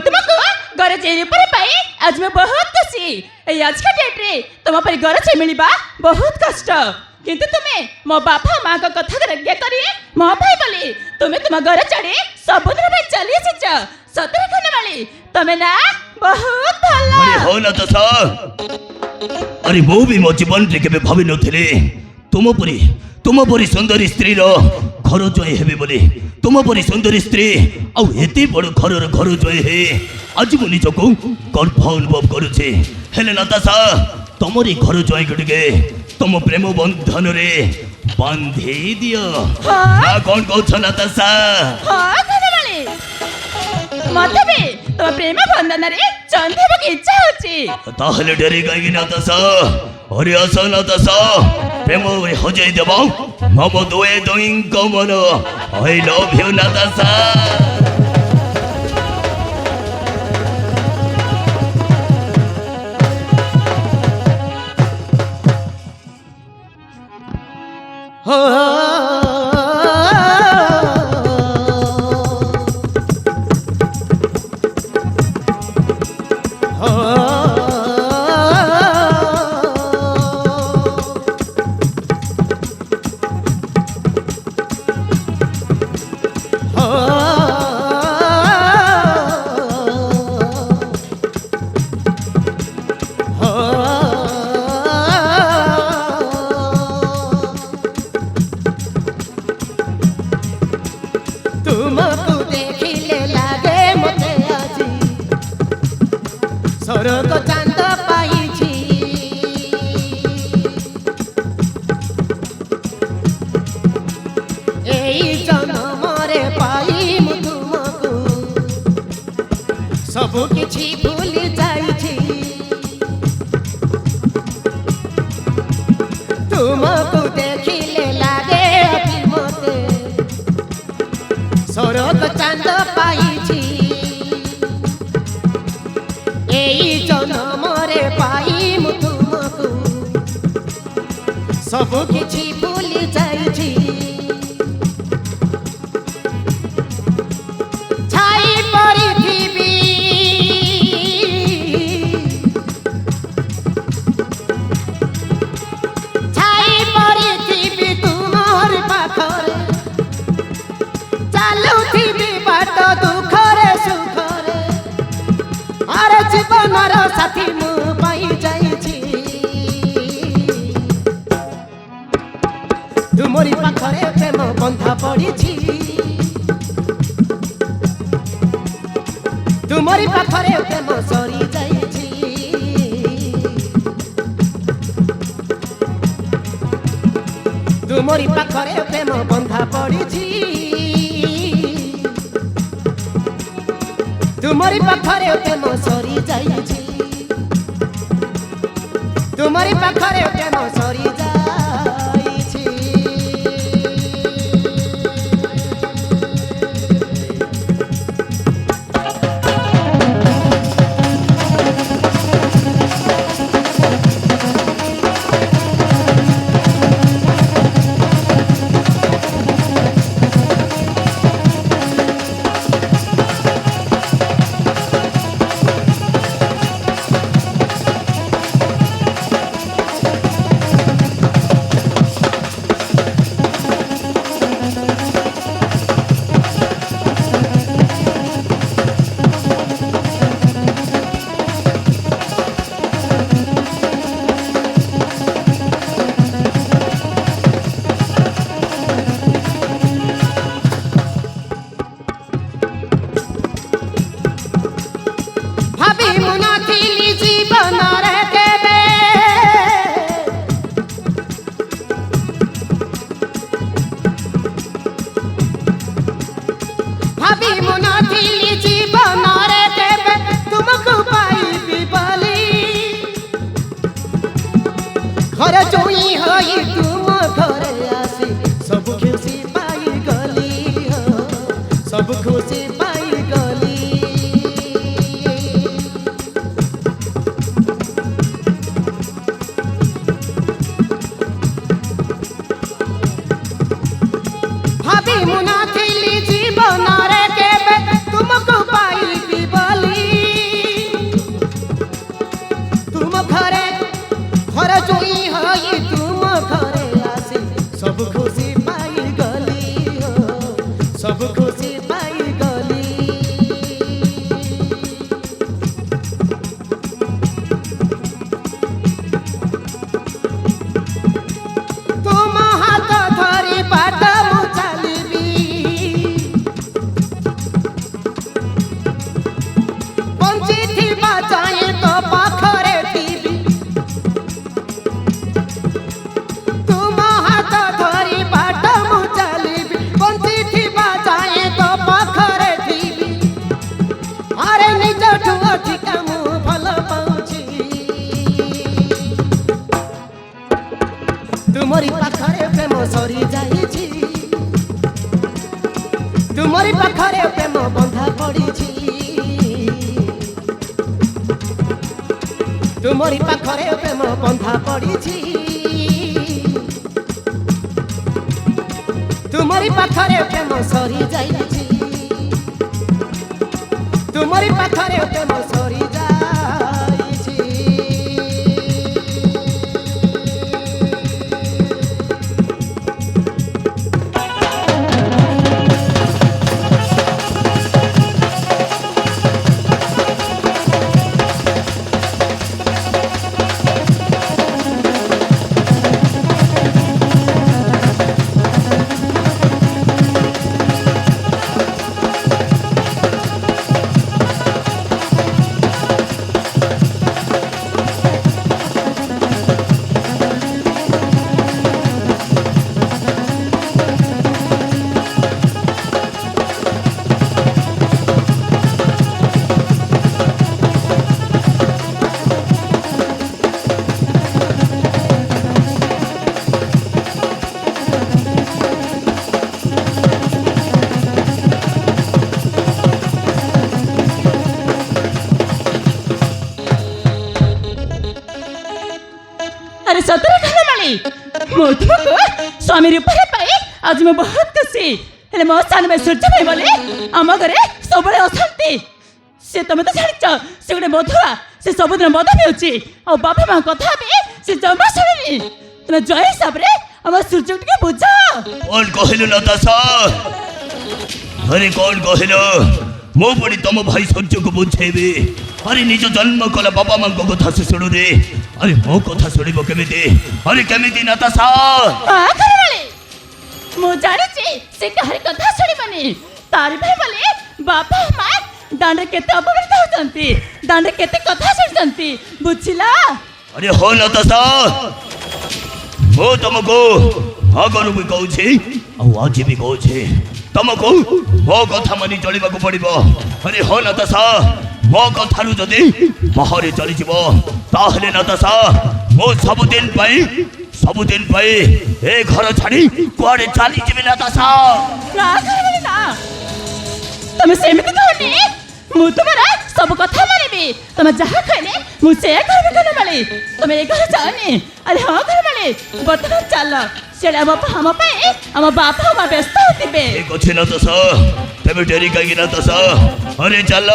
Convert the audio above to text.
तुमको घर चेरी पर पाई आज मैं बहुत खुशी ए आज का डेट रे तुम पर घर चे मिलबा बहुत कष्ट किंतु तुम्हें मो बापा माँ का कथा रज्ञा करी मो भाई बोली तुम्हें तुम घर छाड़ी समुद्र में चली एसेछ सतरे खाने वाली तुम्हें ना बहुत भला अरे हो ना तो सा अरे मो भी मो जीवन रे केबे भाबी नथिले तुम परी सुंदरी स्त्री रो घर जय हेबे बोली तुम परी सुंदरी स्त्री आउ एते बड़ घर जय हे आज मु निजको गर्व अनुभव करुछे हेले नताशा तमरी घर जय गटिके तुम प्रेम बंधन रे बांधी दियो ना कौन कहछ नताशा हां खाने वाली मते भी तुम प्रेम बंधन रे चंदेब की इच्छा होची ताहले डरी गई नताशा अरे आसा नताशा प्रेम हजै देबो मम दुए दुइंक मन आई लव यू नताशा तुमको देखिले लागे मते आजी सरग चांद पाइछि एई जन्म रे पाई मु तुमको सब किछि भूल जाइछि तुमको देखिले लागे मते सरग चांद पाइछि एई जन्म रे पाई मु तुमको सब किछि भूल जाइछि छाई परिथिबी छाई परिथिबी तुमर पाखरे चालुथिबी बाट दुखरे सुखरे अरे जीवनर साथी मु पाई जाइछि तुमरी पाखरे प्रेम बंधा पड़िछि तुमरी पाखरे प्रेम सरी जाइछि तुमरी पाखरे प्रेम बंधा पड़िछि तुमरी पाखरे प्रेम सरी जाइछि तुमरी पाखरे प्रेम सरी जाइछि घर जोई होई तुम घरे आसी सब खुशी पाई गली सब खुशी पाई गली भाभी मुना थी जीवन रे केबे तुमको पाई बली खुशी पाई गली तुम हाथ धरी बाट मु चलिबी बंची थिबा जाए तो पाखरे टीवी तुम हाथ धरी बाट मु चलिबी बंची थिबा जाए तो पाखरे टीवी अरे निज ठु अधिका मु भल पाउछि तुमरी पाखरे प्रेम सरी जाइछि तुमरी पाखरे प्रेम बंधा पड़िछि तुमरी पाखरे प्रेम बंधा पड़िछि तुमरी पाखरे प्रेम सरी जाइछि तुमरी पाखरे प्रेम सरी जाइछि अरे सतरे खाना माली मो तुमको स्वामी रूप पाई आज मैं बहुत खुशी हेले मो स्थान में सूर्य भाई बोले आम घरे सब अशांति से तुम तो जान से गोटे मधुआ से सबुदिन मद पिउची आ बापा माँ कथा भी से जमा शुणी तुम जय हिसाब से आम सूर्य टे बुझ कौन कहलु नताशा अरे कौन कहलु मो पड़ी तुम भाई सूर्य को बुझेबी अरे निज जन्म कला बाबा माँ को कथा से शुणु रे अरे मो कथा शुणिब केमिति अरे केमिति नताशा मु जानी से कहरी कथा शुणिबनी तारी भाई बोले बापा माँ दांडे केते अपवित्र होचंती दांडे केते कथा शुणुचंती बुझिला अरे हो नताशा मो तुमको आगरु भी कहूछि आ आज भी कहूछि तुमको मो कथा मानि चलिबाकू पड़िबो अरे हो नताशा मो कथारु जदि बाहर चली जीवो ताहले नताशा मो सबुदिन पाई ए घर छाड़ी कुआडे चली जीवे नताशा ना तुम सेमिति कहनी मु तुम्हारा सब कथा मानिबी तुम जहा कहले मु से करबे कने माली तुम ए घर जानी अरे हां घर माली बर्तमान चल सेडा हम पाए हम बापा माँ व्यस्त होतिबे एक अछि नताशा तबे डेरी कागी नताशा अरे चल